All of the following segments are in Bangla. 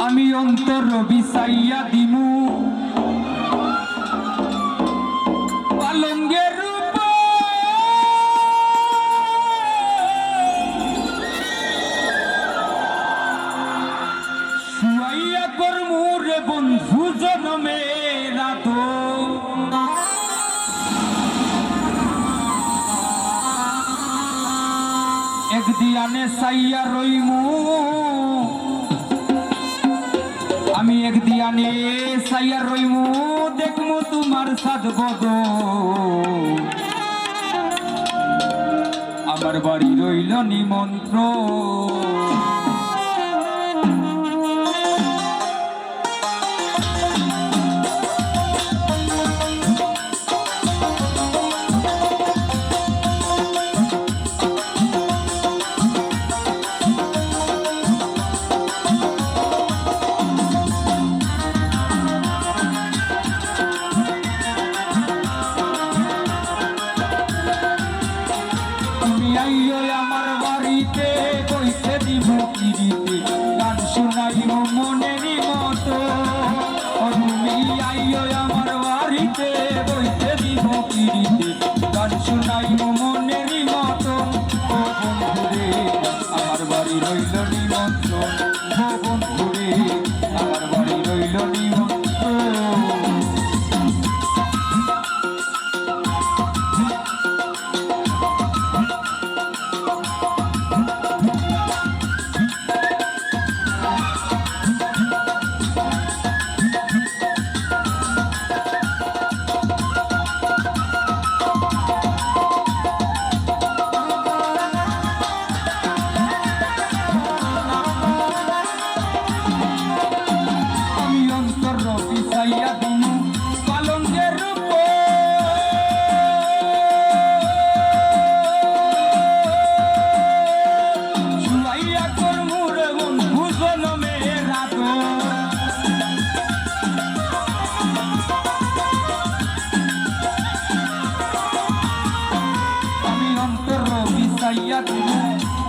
আমি অন্তর বিছাইয়া দিমু পালঙ্গের রূপ শুয়াইয়া করমু রে বন্ধু জনমের আদর। একদিয়ানে সাইয়া রইমু আমি একদিয়ানে সাইয়া রইমু দেখমু তোমার সাদ বদল। আমার বাড়ি রইল নিমন্ত্রণ। আমার বাড়িতে বইতে দিব কিরিতে গান শুনাইব মনেরই মতো। তুমি আইও আমার বাড়িতে বইতে দিব কিরিতে গান শুনাইব মনেরই মতো। ও বন্ধুরে আমার বাড়ি রইল নিমন্ত্রণ, ও বন্ধুরে আমার বাড়ি রইল নিমন্ত্রণ।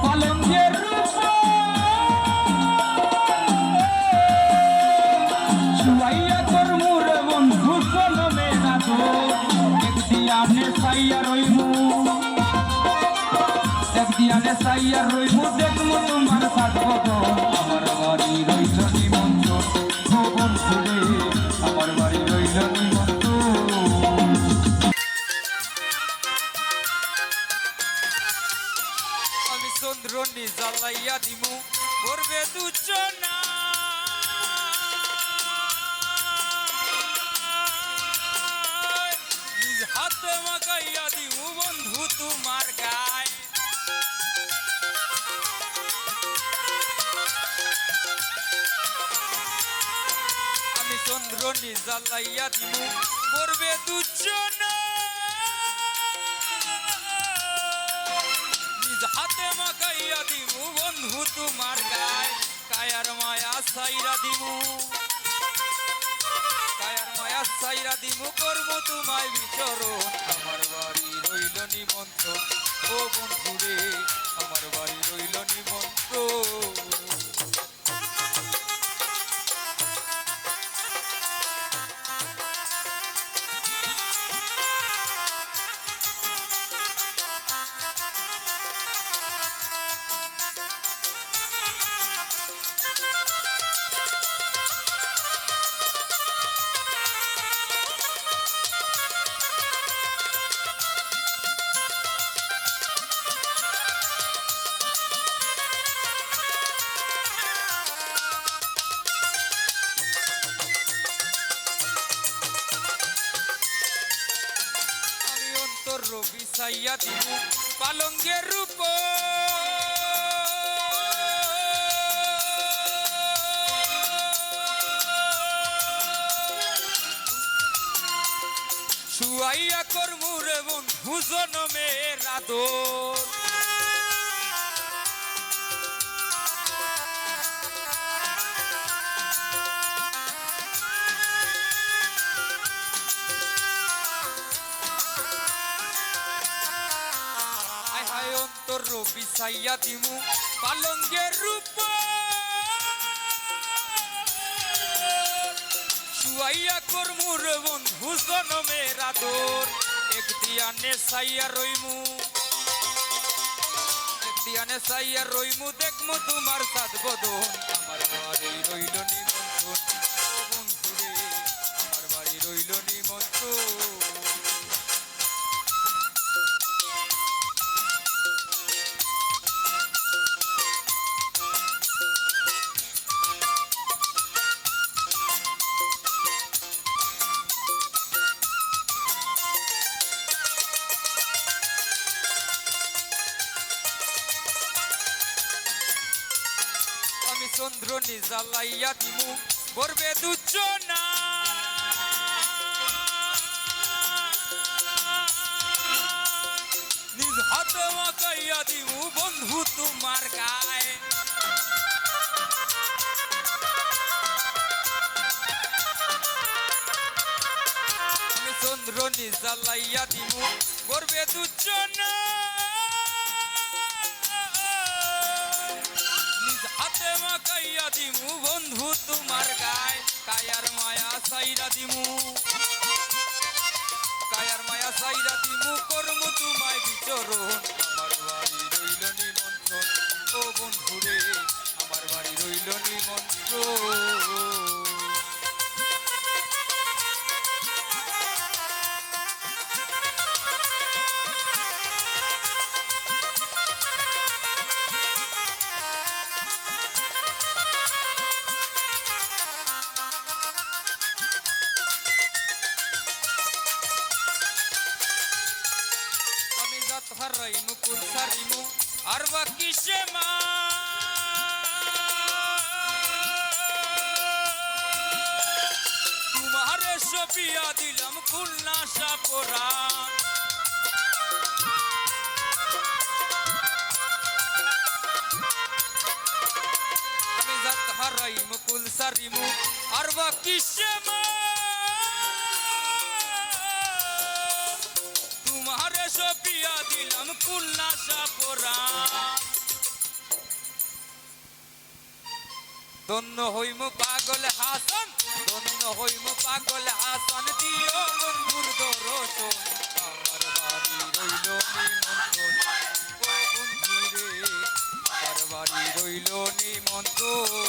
পালঙ্গের রূপ শুয়াইয়া করমু রে বন্ধু জনমের আদর। একদিয়ানে সাইয়া রইমু একদিয়ানে সাইয়া রইমু দেখমু তোমার সাদ বদল। আমার বাড়ি রইল নিমন্ত্রণ, ও বন্ধুরে আমার বাড়ি রইল নিমন্ত্রণ। চন্দ্র নিজালাইয়া দিমু করবে দুজনা নিজ হাতে মাখাইয়া দিমু বন্ধু তোমার গায়। আমি চন্দ্র নিজালাইয়া দিমু করবে দুজনা হাতে মাখাইয়া দিমু বন্ধু তোমার গায়। কায়ার মায়া সাইরা দিমু কায়ার মায়া সাইরা দিমু করব তোমায় বিচরণ। আমার বাড়ি রইল নিমন্ত্রণ, ও বন্ধুরে আমার বাড়ি রইল নিমন্ত্রণ। বিছাইয়া দিমু পালঙ্গের রূপ শুয়াইয়া করমু রে বন্ধু জনমের আদর। বিছাইয়া দিমু পালঙ্গের রূপ তুয়াইয়া করমুর বন্ধু জনমের আদর একদিয়ানে সাইয়া রইমু একদিয়ানে সাইয়া রইমু দেখমু তোমার সাত বদন আমার বাড়ি রইল নিমন্ত্রণ ও বন্ধুরে আমার বাড়ি রইল নিমন্ত্রণ চন্দ্র নিজালাইয়া দিমু গর্বে দুচনা নিজ হাতে মাকাইয়া দিমু বন্ধু তোমার গায়ে আমি চন্দ্র নিজালাইয়া দিমু গর্বে দুচনা হাতে মাকাইয়া দিমু বন্ধু তোমার গায় কায়ার মায়া সাইরা দিমু কায়ার মায়া সাইরা দিমু করমু তোমায় বিচরণ আমার বাড়ি রইল নিমন্ত্রণ ও বন্ধুরে আমার বাড়ি রইল নিমন্ত্রণ হারাইমু কুল সারিমু আর বাকি সে মা তোমারে সপিয়া দিলাম খুলনা সাপরা আমি জাত হারাইমু কুল সারিমু আর বাকি সে মা তোমারে সপিয়া দিলাম খুলনা সাপরা ধন্য হইমু পাগল হাসান ধন্য হইমু পাগল হাসান দিও বন্ধুর দর্শন আমার বাড়ি রইল নিমন্ত্রণ ও বন্ধুরে আমার বাড়ি রইল নিমন্ত্রণ